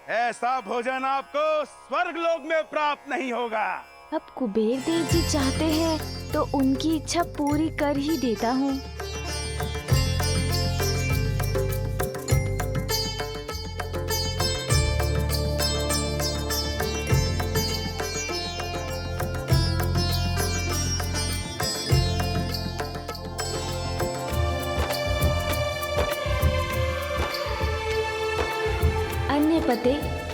ऐसा भोजन आपको स्वर्ग लोक में प्राप्त नहीं होगा। अब कुबेर देव जी चाहते हैं तो उनकी इच्छा पूरी कर ही देता हूँ। अन्य पते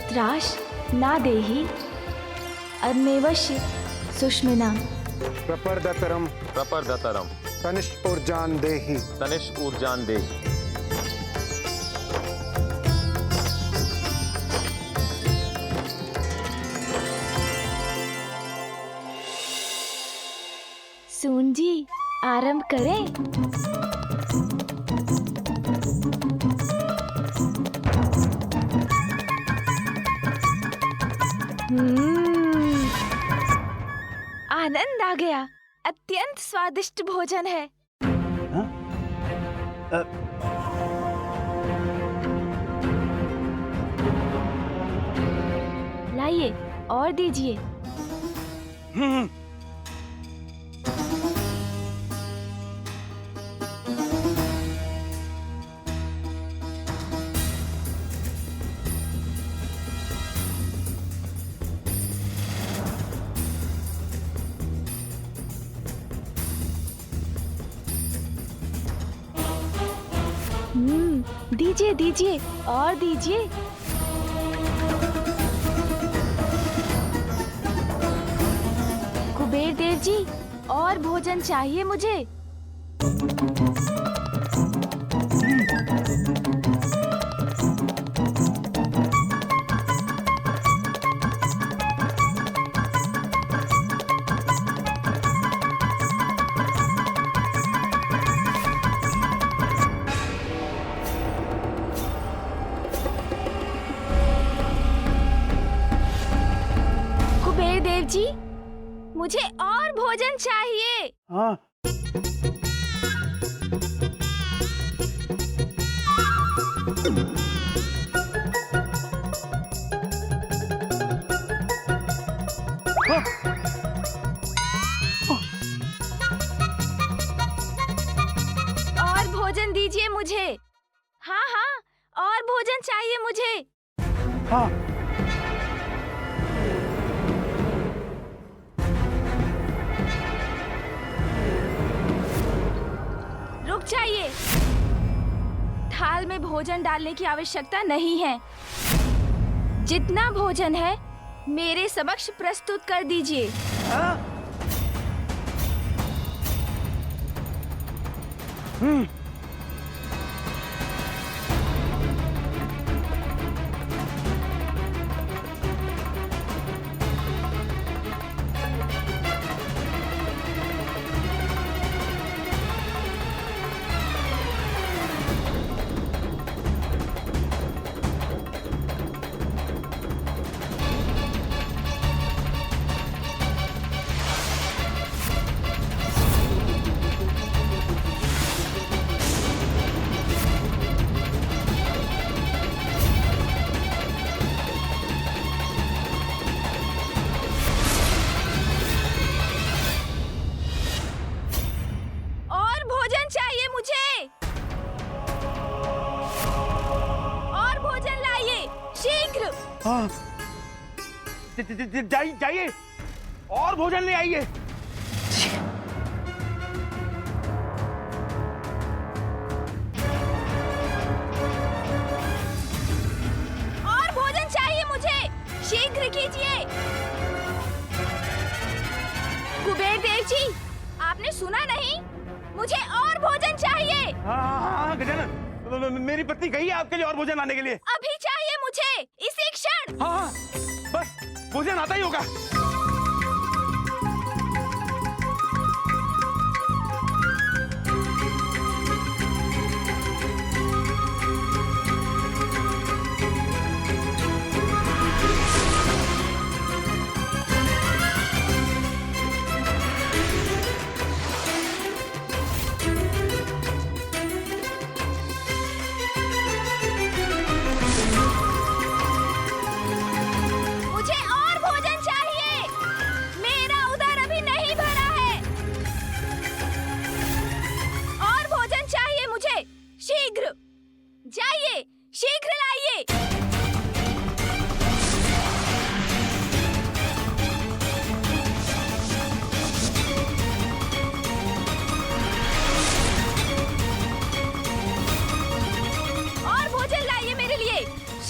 त्राश ना देहि अन्यवश्य सुष्मिना प्रपर्दतरम तनिष ऊर्जान देहि। सून जी आरंभ करें। आनंद आ गया। अत्यंत स्वादिष्ट भोजन है। लाइए और दीजिए। दीजिए दीजिए और दीजिए। कुबेर देव जी और भोजन चाहिए मुझे। कुबेर देव जी मुझे और भोजन चाहिए। हाँ। और भोजन दीजिए मुझे। हाँ हाँ और भोजन चाहिए मुझे। हाँ। रुक जाइए। थाल में भोजन डालने की आवश्यकता नहीं है। जितना भोजन है मेरे समक्ष प्रस्तुत कर दीजिए। हाँ? और भोजन चाहिए मुझे। और भोजन लाइए शीघ्र। हाँ। जाइए और भोजन ले आइए। और भोजन चाहिए मुझे। शीघ्र कीजिए। कुबेर देव जी आपने सुना नहीं? मुझे और भोजन चाहिए। हाँ गजानन, मेरी पत्नी गई है आपके लिए और भोजन लाने के लिए। अभी चाहिए मुझे इसी क्षण। हाँ बस भोजन आता ही होगा।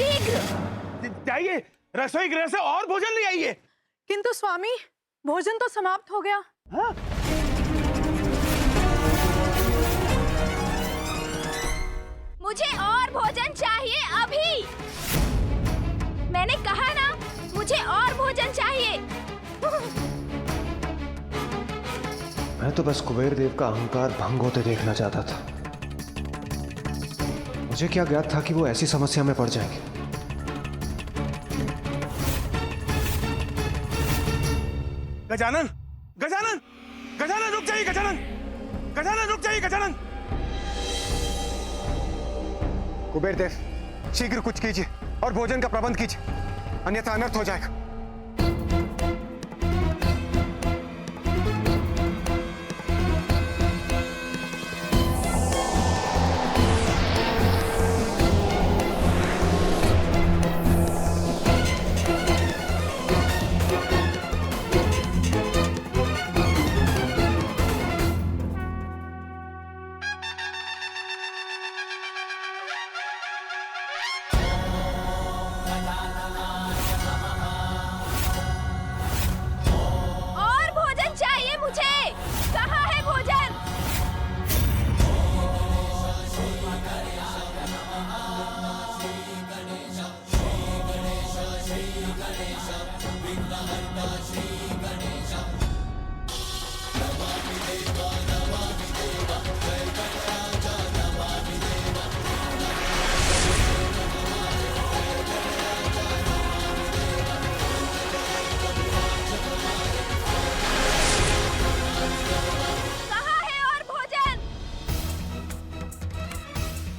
शीघ्र। जाइए, रसोई गृह से और भोजन ले आइए। किंतु स्वामी, भोजन तो समाप्त हो गया। हाँ? मुझे और भोजन चाहिए अभी। मैंने कहा ना, मुझे और भोजन चाहिए। मैं तो बस कुबेर देव का अहंकार भंग होते देखना चाहता था। मुझे क्या ज्ञात था कि वो ऐसी समस्या में पड़ जाएंगे। गजानन, गजानन, गजानन रुक जाइए, गजानन, गजानन रुक जाइए, गजानन। कुबेर देव, शीघ्र कुछ कीजिए और भोजन का प्रबंध कीजिए, अन्यथा अनर्थ हो जाएगा।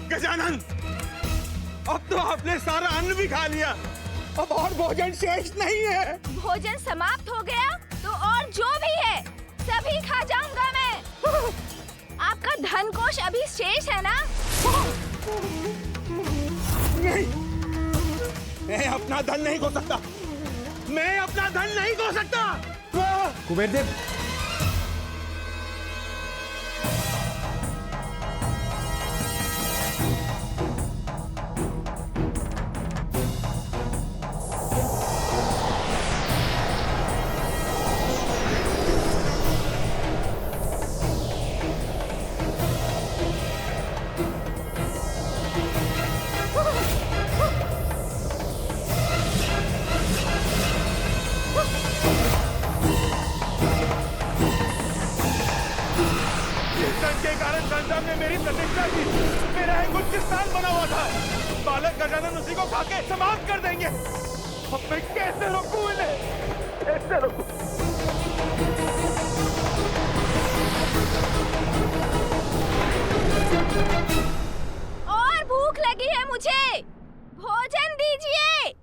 गजानन, अब तो आपने सारा अन्न भी खा लिया, अब और भोजन शेष नहीं है। भोजन समाप्त हो गया तो और जो भी है सभी खा जाऊंगा मैं। आपका धन कोष अभी शेष है ना? नहीं, मैं अपना धन नहीं खो सकता, मैं अपना धन नहीं खो सकता। कुबेर देव, के कारण संसार ने मेरी प्रतिष्ठा की, मेरा एक उच्च स्थान बना हुआ था। बालक गजानन उसी को खाके समाप्त कर देंगे। अब मैं कैसे रोकूं इन्हें? कैसे रोकूं? और भूख लगी है मुझे, भोजन दीजिए।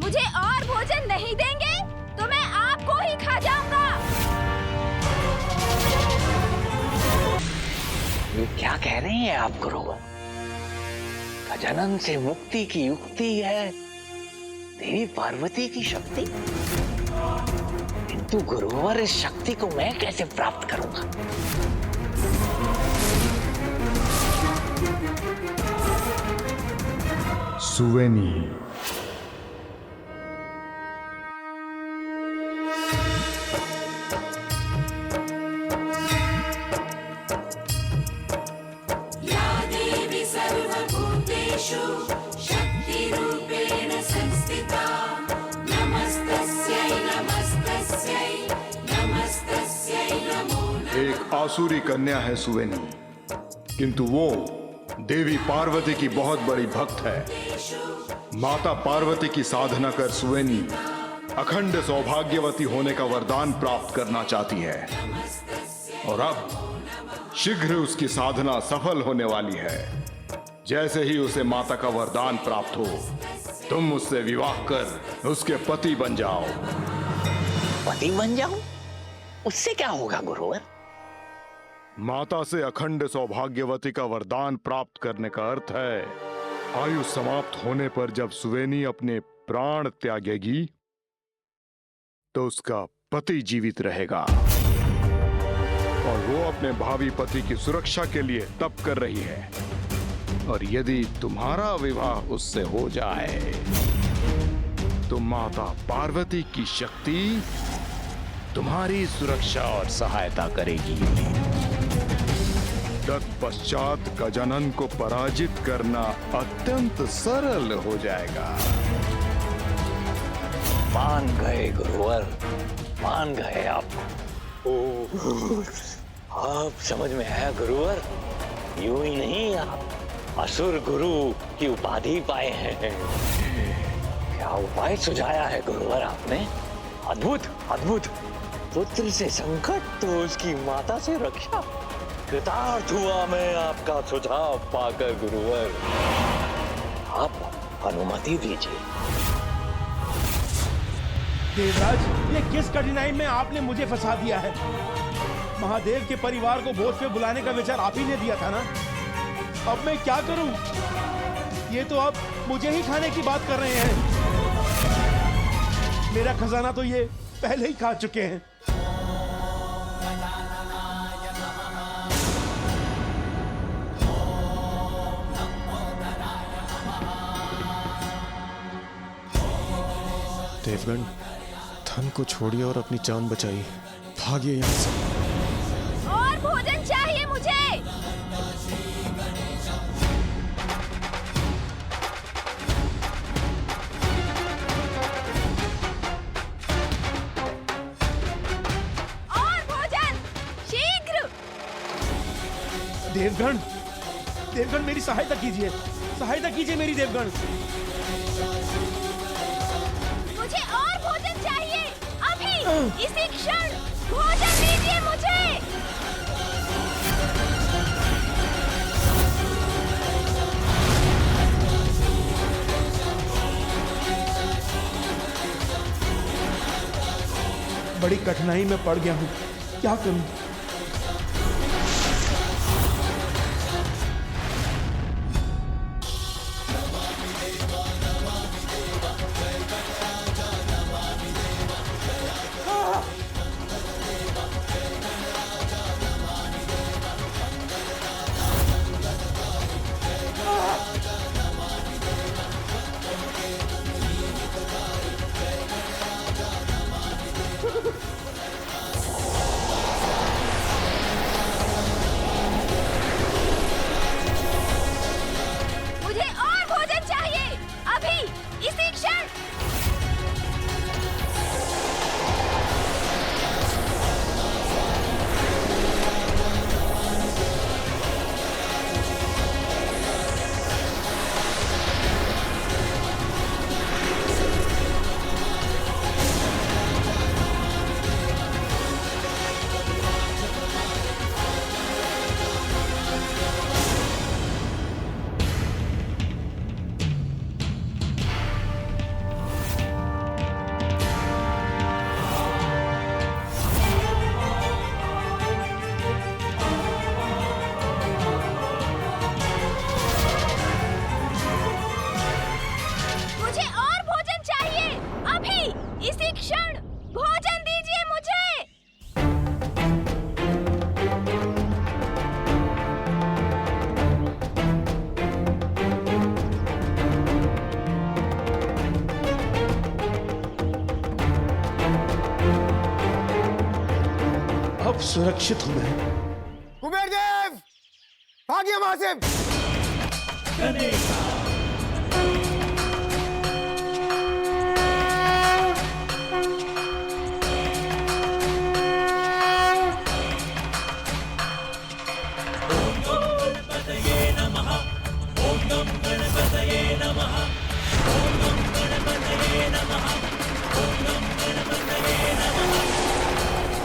मुझे और भोजन नहीं देंगे तो मैं आपको ही खा जाऊंगा। ये क्या कह रहे हैं आप गुरुवर? गजानन से मुक्ति की युक्ति है देवी पार्वती की शक्ति, किंतु गुरुवर इस शक्ति को मैं कैसे प्राप्त करूंगा? सुवेनी, एक आसुरी कन्या है सुवेनी, किंतु वो देवी पार्वती की बहुत बड़ी भक्त है। माता पार्वती की साधना कर सुवेनी अखंड सौभाग्यवती होने का वरदान प्राप्त करना चाहती है, और अब शीघ्र उसकी साधना सफल होने वाली है। जैसे ही उसे माता का वरदान प्राप्त हो, तुम उससे विवाह कर उसके पति बन जाओ। पति बन जाऊं? उससे क्या होगा गुरुवर? माता से अखंड सौभाग्यवती का वरदान प्राप्त करने का अर्थ है, आयु समाप्त होने पर जब सुवेनी अपने प्राण त्यागेगी तो उसका पति जीवित रहेगा, और वो अपने भावी पति की सुरक्षा के लिए तप कर रही है। और यदि तुम्हारा विवाह उससे हो जाए तो माता पार्वती की शक्ति तुम्हारी सुरक्षा और सहायता करेगी। तत्पश्चात गजानन को पराजित करना अत्यंत सरल हो जाएगा। मान गए गुरुवर, मान गए आप। आप समझ में आया गुरुवर? यूं ही नहीं, आप असुर गुरु की उपाधि पाए हैं। क्या उपाय सुझाया है गुरुवर आपने? अद्भुत अद्भुत। पुत्र से संकट तो उसकी माता से रक्षा। कृतार्थ हुआ मैं आपका सुझाव पाकर गुरुवर। आप अनुमति दीजिए। देवराज, ये किस कठिनाई में आपने मुझे फंसा दिया है? महादेव के परिवार को भोज पे बुलाने का विचार आप ही ने दिया था ना? अब मैं क्या करूं? ये तो आप मुझे ही खाने की बात कर रहे हैं। मेरा खजाना तो ये पहले ही खा चुके हैं। देवगण, धन को छोड़िए और अपनी जान बचाइए। भागिए यहाँ से। और भोजन चाहिए मुझे। और भोजन शीघ्र। देवगण, देवगण मेरी सहायता कीजिए, सहायता कीजिए मेरी देवगण। मुझे और भोजन चाहिए अभी, इसी क्षण। भोजन दीजिए मुझे। बड़ी कठिनाई में पड़ गया हूँ, क्या करूं? मुझे और भोजन चाहिए अभी, इसी क्षण। मुझे और भोजन चाहिए अभी, इसी क्षण। भोजन दीजिए मुझे। अब सुरक्षित हूं मैं। कुबेर देव, भागिए वहां से।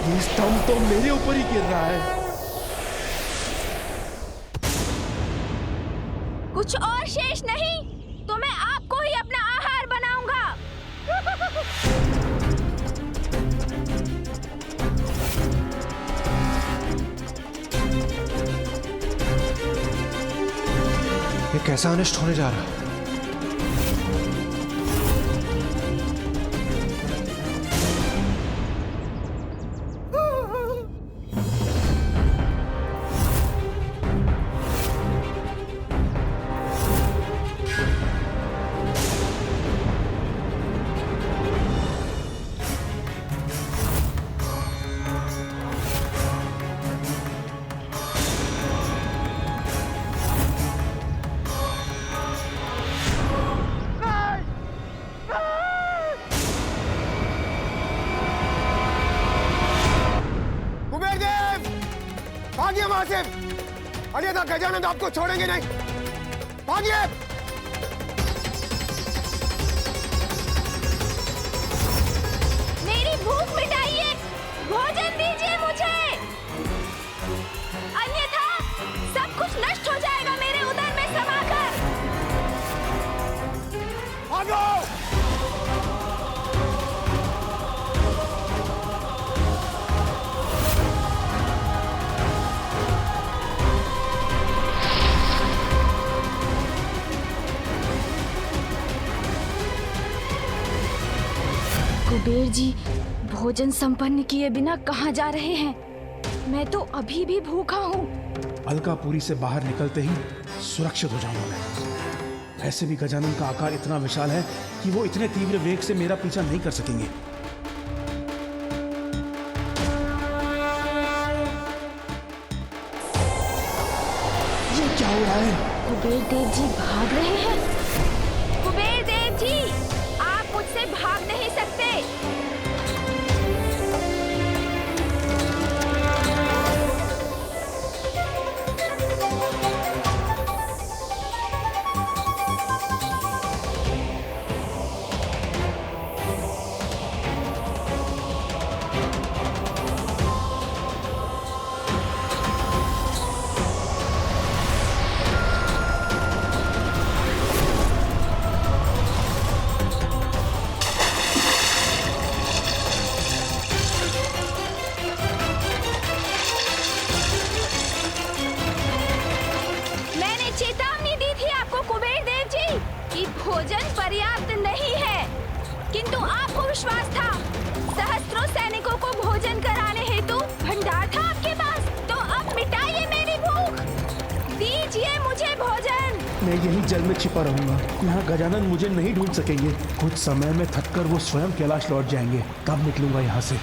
ये स्तंभ तो मेरे ऊपर ही गिर रहा है। कुछ और शेष नहीं तो मैं आपको ही अपना आहार बनाऊंगा। ये कैसा अनिष्ट होने जा रहा है? यहाँ से, अन्यथा गजानन आपको छोड़ेंगे नहीं। भागिए। मेरी भूख मिटाइए, भोजन दीजिए मुझे, अन्यथा सब कुछ नष्ट हो जाएगा मेरे उदर में समाकर। भागो। कुबेर जी, भोजन संपन्न किए बिना कहाँ जा रहे हैं? मैं तो अभी भी भूखा हूँ। अलकापुरी से बाहर निकलते ही सुरक्षित हो जाऊंगा मैं। ऐसे भी गजानन का आकार इतना विशाल है कि वो इतने तीव्र वेग से मेरा पीछा नहीं कर सकेंगे। ये क्या हो रहा है? कुबेर देव जी भाग रहे हैं। कुबेर देव जी, आप मुझसे भाग नहीं सकते। मैंने चेतावनी दी थी आपको कुबेर देव जी कि भोजन पर्याप्त नहीं है, किंतु आपको विश्वास था। सहस्त्रों सैनिकों को भोजन कराने हेतु भंडार था आपके पास, तो अब मिटाइए मेरी भूख, दीजिए मुझे भोजन। मैं यही जल में छिपा रहूंगा। यहाँ गजानन मुझे नहीं ढूंढ सकेंगे। कुछ समय में थककर वो स्वयं कैलाश लौट जाएंगे, तब निकलूंगा यहाँ से।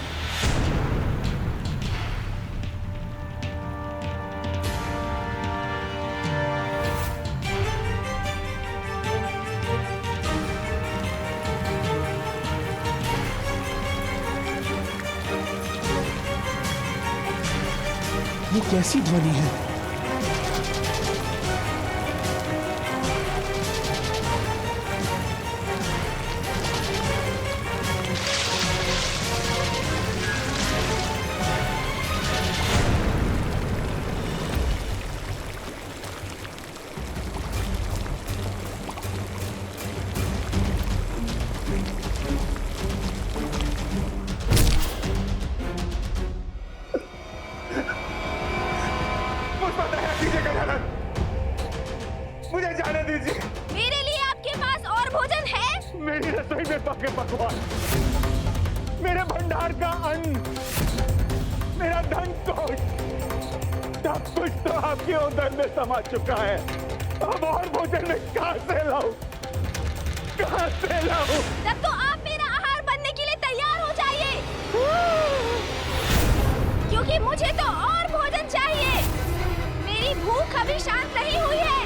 ये कैसी ध्वनि है? मुझे जाने दीजिए। मेरे लिए आपके पास और भोजन है? मेरी रसोई में पके पकवान, मेरे भंडार का अन्न, मेरा धन कोष, सब कुछ तो आपके उदर में समा चुका है। अब और भोजन में कहां से लाऊं? कहां से लाऊं? तब तो आप मेरा आहार बनने के लिए तैयार हो जाइए, क्योंकि मुझे तो और भोजन चाहिए। मेरी भूख अभी शांत नहीं हुई है।